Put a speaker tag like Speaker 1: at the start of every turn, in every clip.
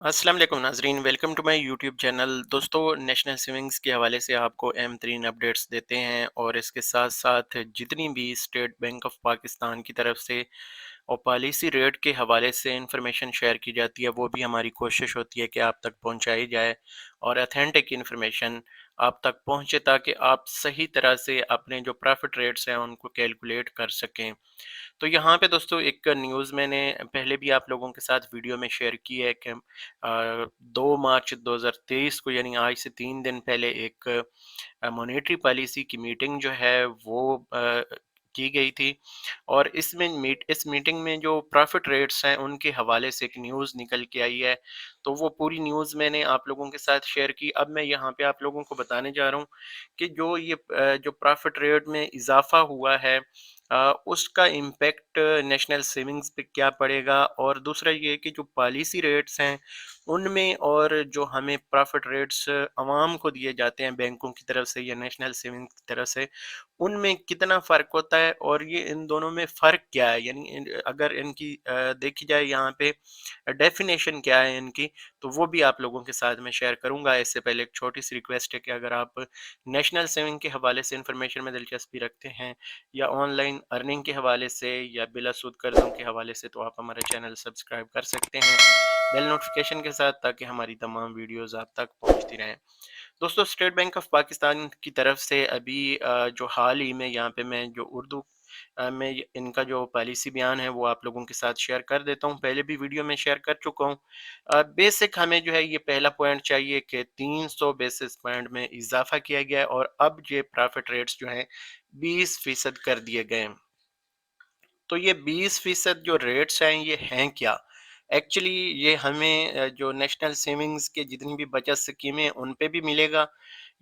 Speaker 1: अस्सलाम वालेकुम नाजरीन, welcome to my YouTube channel. दोस्तों, नेशनल सेविंग्स के हवाले से आपको अहम तरीन अपडेट्स देते हैं और इसके साथ साथ जितनी भी स्टेट बैंक ऑफ पाकिस्तान की तरफ से और पॉलिसी रेट के हवाले से इंफॉर्मेशन शेयर की जाती है, वो भी हमारी कोशिश होती है कि आप तक पहुंचाई जाए और अथेंटिक इंफॉर्मेशन आप तक पहुंचे ताकि आप सही तरह से अपने जो प्रॉफिट रेट्स हैं उनको कैलकुलेट कर सकें। तो यहाँ पे दोस्तों एक न्यूज़ मैंने पहले भी आप लोगों के साथ वीडियो में शेयर की है कि 2 मार्च 2023 को यानी आज से 3 दिन पहले एक मॉनेटरी पॉलिसी की मीटिंग जो है वो की गई थी और इस मीटिंग में जो प्रॉफिट रेट्स हैं उनके हवाले से एक न्यूज़ निकल के आई है। तो वो पूरी न्यूज़ मैंने आप लोगों के साथ शेयर की। अब मैं यहाँ पे आप लोगों को बताने जा रहा हूँ कि जो प्रॉफिट रेट में इजाफा हुआ है उसका इम्पेक्ट नेशनल सेविंग्स पे क्या पड़ेगा, और दूसरा ये कि जो पॉलिसी रेट्स हैं उनमें और जो हमें प्रॉफिट रेट्स आवाम को दिए जाते हैं बैंकों की तरफ से या नेशनल सेविंग्स की तरफ से, उनमें कितना फ़र्क होता है और ये इन दोनों में फ़र्क क्या है। यानी अगर इनकी देखी जाए यहाँ पे डेफिनेशन क्या है इनकी, तो वो भी आप लोगों के साथ मैं शेयर करूंगा। इससे पहले एक छोटी सी रिक्वेस्ट है कि अगर आप नेशनल सेविंग के हवाले से इंफॉर्मेशन में दिलचस्पी रखते हैं या ऑनलाइन अर्निंग के हवाले से या बिलासुद कर्जों के हवाले से, तो आप हमारा चैनल सब्सक्राइब कर सकते हैं बेल नोटिफिकेशन के साथ, ताकि हमारी तमाम वीडियोस आप तक पहुंचती रहें। दोस्तों, स्टेट बैंक ऑफ पाकिस्तान की तरफ से अभी जो हाल ही में यहाँ पे मैं जो उर्दू में इनका जो पॉलिसी बयान है वो आप लोगों के साथ शेयर कर देता हूँ। पहले भी वीडियो में शेयर कर चुका हूँ। बेसिक हमें जो है ये पहला पॉइंट चाहिए कि 300 बेसिस पॉइंट में इजाफा किया गया है और अब ये प्रॉफिट रेट्स जो हैं 20% कर दिए गए हैं। तो ये 20% जो रेट्स हैं ये हैं क्या? एक्चुअली ये हमें जो नेशनल सेविंग्स के जितनी भी बचत स्कीमें हैं उन पे भी मिलेगा,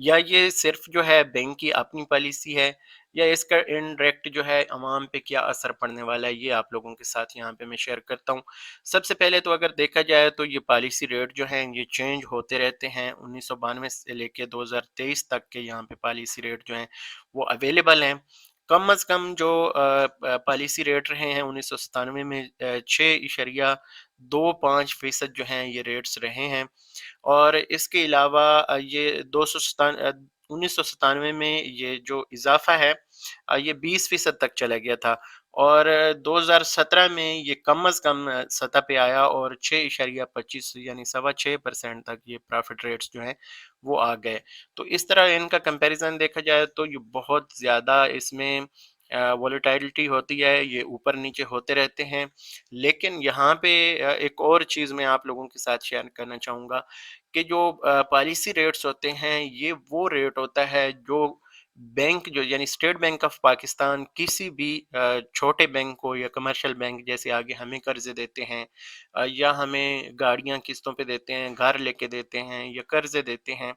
Speaker 1: या ये सिर्फ जो है बैंक की अपनी पॉलिसी है, या इसका इनडायरेक्ट जो है अवाम पे क्या असर पड़ने वाला है, ये आप लोगों के साथ यहाँ पे मैं शेयर करता हूँ। सबसे पहले तो अगर देखा जाए तो ये पॉलिसी रेट जो हैं ये चेंज होते रहते हैं। 1992 से लेके 2023 तक के यहाँ पे पॉलिसी रेट जो हैं वो अवेलेबल हैं। कम अज़ कम जो पॉलिसी रेट रहे हैं 1997 में 6.25% जो हैं ये रेट्स रहे हैं। और इसके अलावा ये 1997 में ये जो इजाफा है ये 20% तक चला गया था और 2017 में ये कम अज़ कम सतह पे आया और 6.25 यानी 6.25% तक ये प्रॉफिट रेट्स जो हैं वो आ गए। तो इस तरह इनका कंपैरिजन देखा जाए तो ये बहुत ज़्यादा इसमें वॉलेटिलिटी होती है, ये ऊपर नीचे होते रहते हैं। लेकिन यहाँ पे एक और चीज़ मैं आप लोगों के साथ शेयर करना चाहूँगा कि जो पॉलिसी रेट्स होते हैं ये वो रेट होता है जो बैंक जो यानी स्टेट बैंक ऑफ पाकिस्तान किसी भी छोटे बैंक को या कमर्शियल बैंक जैसे आगे हमें कर्जे देते हैं या हमें गाड़ियां किस्तों पे देते हैं, घर लेके देते हैं या कर्जे देते हैं,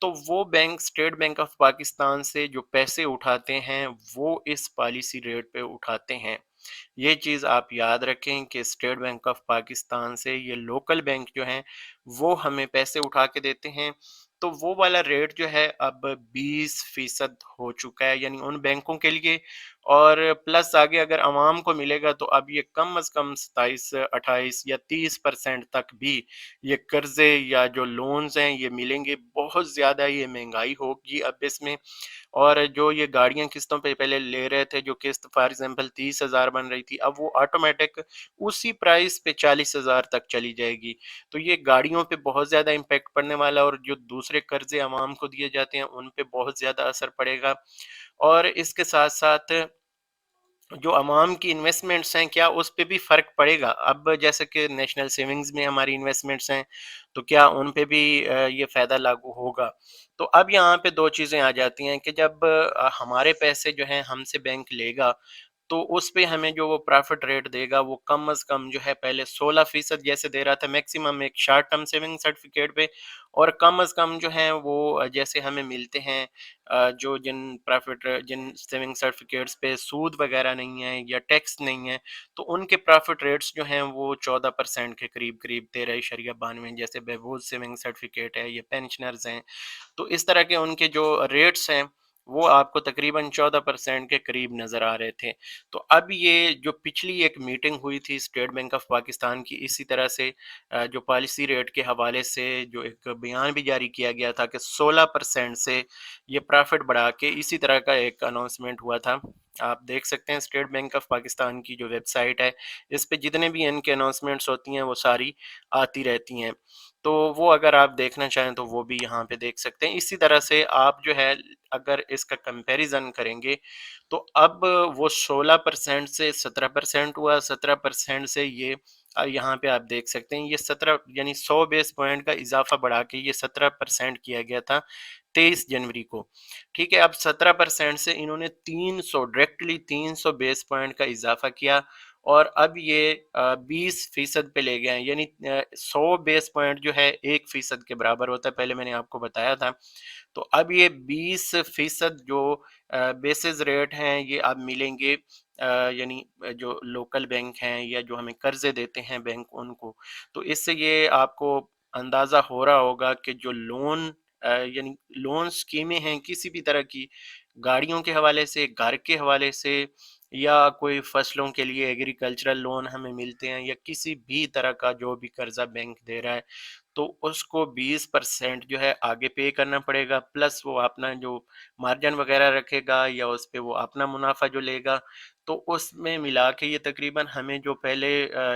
Speaker 1: तो वो bank state bank of Pakistan से जो पैसे उठाते हैं वो इस पॉलिसी रेट पे उठाते हैं। ये चीज़ आप याद रखें कि स्टेट बैंक ऑफ पाकिस्तान से ये लोकल बैंक जो हैं वो हमें पैसे उठा के देते हैं। तो वो वाला रेट जो है अब 20% हो चुका है यानी उन बैंकों के लिए, और प्लस आगे अगर आवाम को मिलेगा तो अब ये कम अज़ कम 27 28 या 30% तक भी ये कर्जे या जो लोन्स हैं ये मिलेंगे। बहुत ज़्यादा ये महंगाई होगी अब इसमें। और जो ये गाड़ियाँ किस्तों पे पहले ले रहे थे, जो किस्त फॉर एग्जांपल 30,000 बन रही थी, अब वो ऑटोमेटिक उसी प्राइस पे 40,000 तक चली जाएगी। तो ये गाड़ियों पे बहुत ज़्यादा इम्पैक्ट पड़ने वाला है और जो दूसरे कर्जे आवाम को दिए जाते हैं उन पे बहुत ज़्यादा असर पड़ेगा। और इसके साथ साथ जो अवाम की इन्वेस्टमेंट्स हैं क्या उस पे भी फ़र्क पड़ेगा। अब जैसे कि नेशनल सेविंग्स में हमारी इन्वेस्टमेंट्स हैं तो क्या उन पे भी ये फ़ायदा लागू होगा। तो अब यहाँ पे दो चीज़ें आ जाती हैं कि जब हमारे पैसे जो हैं हमसे बैंक लेगा तो उस पे हमें जो वो प्रॉफिट रेट देगा वो कम अज़ कम जो है पहले 16% जैसे दे रहा था मैक्सिमम एक शॉर्ट टर्म सेविंग सर्टिफिकेट पे, और कम अज़ कम जो है वो जैसे हमें मिलते हैं जो जिन सेविंग सर्टिफिकेट्स पे सूद वगैरह नहीं है या टैक्स नहीं है, तो उनके प्रॉफिट रेट्स जो हैं वो 14% के करीब करीब 13.92 जैसे बहबूद सेविंग सर्टिफिकेट है, ये पेंशनर्स हैं। तो इस तरह के उनके जो रेट्स हैं وہ آپ کو تقریباً 14% کے قریب نظر آ رہے تھے۔ تو اب یہ جو پچھلی ایک میٹنگ ہوئی تھی اسٹیٹ بینک آف پاکستان کی، اسی طرح سے جو پالیسی ریٹ کے حوالے سے جو ایک بیان بھی جاری کیا گیا تھا کہ 16% سے یہ پرافٹ بڑھا کے اسی طرح کا ایک اناؤنسمنٹ ہوا تھا۔ آپ دیکھ سکتے ہیں اسٹیٹ بینک آف پاکستان کی جو ویب سائٹ ہے، اس پہ جتنے بھی ان کے اناؤنسمنٹس ہوتی ہیں وہ ساری آتی رہتی ہیں، تو وہ اگر آپ دیکھنا چاہیں تو وہ بھی یہاں پہ دیکھ سکتے ہیں۔ اسی طرح سے آپ جو ہے اگر اس کا کمپیریزن کریں گے تو اب وہ 16% سے 17% ہوا، 17% سے یہ یہاں پہ آپ دیکھ سکتے ہیں یہ 17 یعنی 100 بیس پوائنٹ کا اضافہ بڑھا کے یہ 17% کیا گیا تھا 23 جنوری کو۔ ٹھیک ہے، اب 17% سے انہوں نے 300 بیس پوائنٹ کا اضافہ کیا، اور اب یہ 20% پہ لے گئے ہیں، یعنی 100 بیس پوائنٹ جو ہے 1% کے برابر ہوتا ہے، پہلے میں نے آپ کو بتایا تھا۔ تو اب یہ 20% جو بیسز ریٹ ہیں یہ اب ملیں گے یعنی جو لوکل بینک ہیں یا جو ہمیں قرضے دیتے ہیں بینک ان کو۔ تو اس سے یہ آپ کو اندازہ ہو رہا ہوگا کہ جو لون یعنی لون سکیمیں ہیں کسی بھی طرح کی، گاڑیوں کے حوالے سے، گھر کے حوالے سے، یا کوئی فصلوں کے لیے ایگریکلچرل لون ہمیں ملتے ہیں، یا کسی بھی طرح کا جو بھی قرضہ بینک دے رہا ہے، تو اس کو 20% جو ہے آگے پے کرنا پڑے گا، پلس وہ اپنا جو مارجن وغیرہ رکھے گا یا اس پہ وہ اپنا منافع جو لے گا، تو اس میں ملا کے یہ تقریباً ہمیں جو پہلے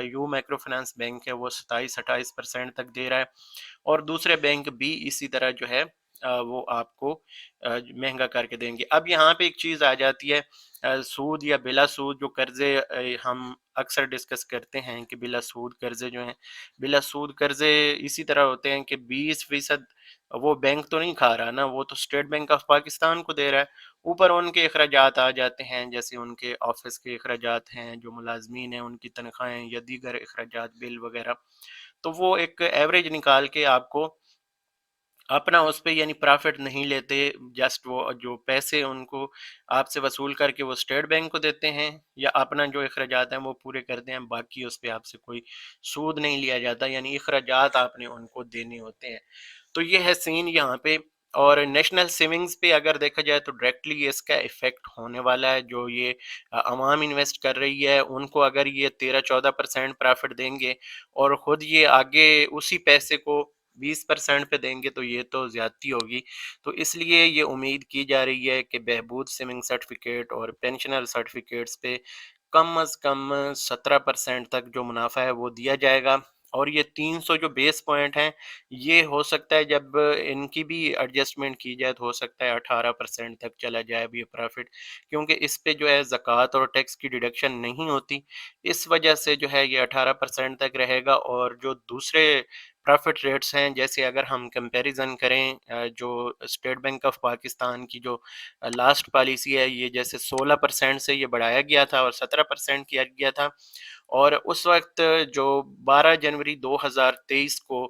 Speaker 1: یو مائکرو فنانس بینک ہے وہ 27-28% تک دے رہا ہے، اور دوسرے بینک بھی اسی طرح جو ہے وہ آپ کو مہنگا کر کے دیں گے۔ اب یہاں پہ ایک چیز آ جاتی ہے، سود یا بلا سود جو قرضے ہم اکثر ڈسکس کرتے ہیں کہ بلا سود قرضے جو ہیں، بلا سود قرضے اسی طرح ہوتے ہیں کہ 20% وہ بینک تو نہیں کھا رہا نا، وہ تو اسٹیٹ بینک آف پاکستان کو دے رہا ہے، اوپر ان کے اخراجات آ جاتے ہیں، جیسے ان کے آفس کے اخراجات ہیں، جو ملازمین ہیں ان کی تنخواہیں یا دیگر اخراجات بل وغیرہ، تو وہ ایک ایوریج نکال کے آپ کو اپنا اس پہ یعنی پرافٹ نہیں لیتے، جسٹ وہ جو پیسے ان کو آپ سے وصول کر کے وہ اسٹیٹ بینک کو دیتے ہیں، یا اپنا جو اخراجات ہیں وہ پورے کرتے ہیں، باقی اس پہ آپ سے کوئی سود نہیں لیا جاتا، یعنی اخراجات آپ نے ان کو دینے ہوتے ہیں۔ تو یہ ہے سین یہاں پہ۔ اور نیشنل سیونگز پہ اگر دیکھا جائے تو ڈائریکٹلی اس کا ایفیکٹ ہونے والا ہے، جو یہ عوام انویسٹ کر رہی ہے ان کو اگر یہ 13-14% پرافٹ دیں گے اور خود یہ آگے اسی پیسے کو 20% پہ دیں گے تو یہ تو زیادتی ہوگی۔ تو اس لیے یہ امید کی جا رہی ہے کہ بہبود سیونگ سرٹیفکیٹ اور پینشنر سرٹیفکیٹس پہ کم از کم 17% تک جو منافع ہے وہ دیا جائے گا، اور یہ 300 جو بیس پوائنٹ ہیں یہ ہو سکتا ہے جب ان کی بھی ایڈجسٹمنٹ کی جائے تو ہو سکتا ہے 18% تک چلا جائے اب یہ پرافٹ، کیونکہ اس پہ جو ہے زکوٰۃ اور ٹیکس کی ڈیڈکشن نہیں ہوتی، اس وجہ سے جو ہے یہ 18% تک رہے گا۔ اور جو دوسرے پرافٹ ریٹس ہیں، جیسے اگر ہم کمپیریزن کریں جو اسٹیٹ بینک آف پاکستان کی جو لاسٹ پالیسی ہے، یہ جیسے 16% سے یہ بڑھایا گیا تھا اور 17% کیا گیا تھا، اور اس وقت جو 12 جنوری 2023 کو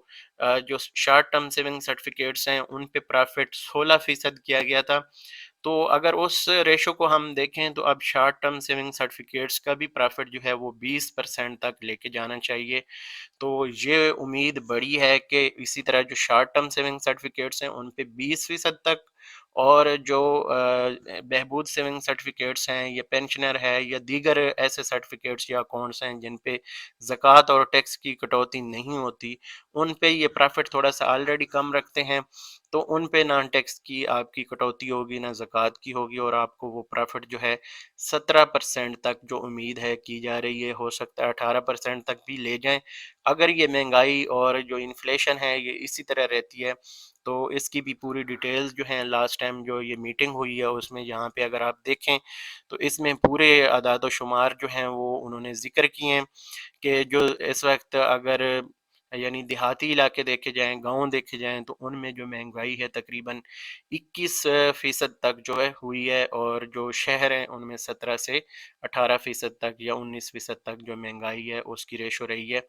Speaker 1: جو شارٹ ٹرم سیونگ سرٹیفکیٹس ہیں ان پہ پرافٹ 16% کیا گیا تھا، تو اگر اس ریشو کو ہم دیکھیں تو اب شارٹ ٹرم سیونگ سرٹیفکیٹس کا بھی پرافٹ جو ہے وہ 20% تک لے کے جانا چاہیے۔ تو یہ امید بڑی ہے کہ اسی طرح جو شارٹ ٹرم سیونگ سرٹیفکیٹس ہیں ان پہ 20% تک، اور جو بہبود سیونگ سرٹیفکیٹس ہیں، یہ پینشنر ہے یا دیگر ایسے سرٹیفکیٹس یا اکاؤنٹس ہیں جن پہ زکوٰۃ اور ٹیکس کی کٹوتی نہیں ہوتی، ان پہ یہ پرافٹ تھوڑا سا آلریڈی کم رکھتے ہیں، تو ان پہ نان ٹیکس کی آپ کی کٹوتی ہوگی، نہ زکوٰۃ کی ہوگی، اور آپ کو وہ پرافٹ جو ہے 17% تک جو امید ہے کی جا رہی ہے، ہو سکتا ہے 18% تک بھی لے جائیں اگر یہ مہنگائی اور جو انفلیشن ہے یہ اسی طرح رہتی ہے۔ تو اس کی بھی پوری ڈیٹیلز جو ہیں لاسٹ ٹائم جو یہ میٹنگ ہوئی ہے اس میں یہاں پہ اگر آپ دیکھیں تو اس میں پورے اعداد و شمار جو ہیں وہ انہوں نے ذکر کیے ہیں کہ جو اس وقت اگر یعنی دیہاتی علاقے دیکھے جائیں، گاؤں دیکھے جائیں، تو ان میں جو مہنگائی ہے تقریباً 21% تک جو ہے ہوئی ہے، اور جو شہر ہیں ان میں 17 سے 18% تک یا 19% تک جو مہنگائی ہے اس کی ریشو رہی ہے۔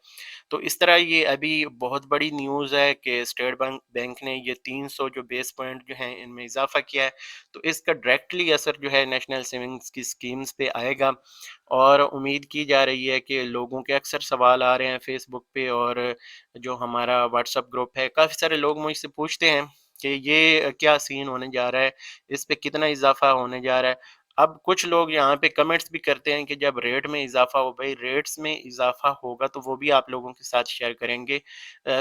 Speaker 1: تو اس طرح یہ ابھی بہت بڑی نیوز ہے کہ اسٹیٹ بینک نے یہ 300 جو بیس پوائنٹ جو ہیں ان میں اضافہ کیا ہے، تو اس کا ڈائریکٹلی اثر جو ہے نیشنل سیونگز کی اسکیمز پہ آئے گا، اور امید کی جا رہی ہے کہ لوگوں کے اکثر سوال آ رہے ہیں فیس بک پہ، اور جو ہمارا واٹس ایپ گروپ ہے، کافی سارے لوگ مجھ سے پوچھتے ہیں کہ یہ क्या सीन होने जा रहा है, इस पे कितना इजाफा होने जा रहा है। अब कुछ लोग यहाँ पे कमेंट्स भी करते हैं कि जब रेट में इजाफा हो, भाई रेट्स में इजाफा होगा तो वो भी आप लोगों के साथ शेयर करेंगे।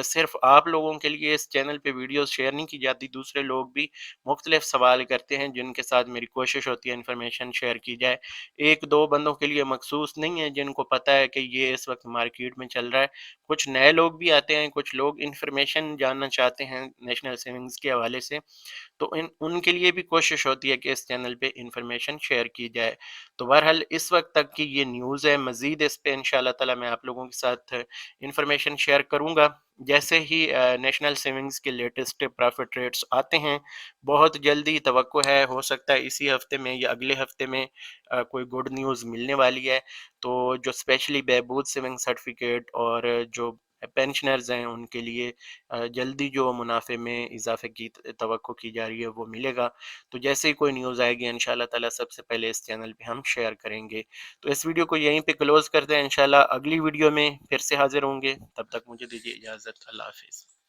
Speaker 1: सिर्फ आप लोगों के लिए इस चैनल पे वीडियोस शेयर नहीं की जाती, दूसरे लोग भी मुख्तलिफ सवाल करते हैं जिनके साथ मेरी कोशिश होती है इन्फॉर्मेशन शेयर की जाए। एक दो बंदों के लिए मखसूस नहीं है जिनको पता है कि ये इस वक्त मार्केट में चल रहा है। कुछ नए लोग भी आते हैं, कुछ लोग इन्फॉर्मेशन जानना चाहते हैं नेशनल सेविंग्स के हवाले से, तो उनके लिए भी कोशिश होती है कि इस चैनल पे इंफॉर्मेशन शेयर की जाए। तो बहरहाल इस वक्त तक की ये न्यूज़ है, मज़ीद इस पे इंशाल्लाह ताला मैं आप लोगों के साथ इंफॉर्मेशन शेयर करूँगा। जैसे ही नेशनल सेविंग्स के लेटेस्ट प्रॉफिट रेट्स आते हैं, बहुत जल्दी तवक्को है, हो सकता है इसी हफ्ते में या अगले हफ्ते में कोई गुड न्यूज़ मिलने वाली है। तो जो स्पेशली बहबूद सेविंग सर्टिफिकेट और जो पेंशनर्स हैं उनके लिए जल्दी जो मुनाफे में इजाफे की तवक्को की जा रही है वो मिलेगा। तो जैसे ही कोई न्यूज़ आएगी इंशाल्लाह ताला सबसे पहले इस चैनल पे हम शेयर करेंगे। तो इस वीडियो को यहीं पे क्लोज़ करते हैं, इंशाल्लाह अगली वीडियो में फिर से हाज़िर होंगे। तब तक मुझे दीजिए इजाज़त। अल्लाह हाफ़िज़।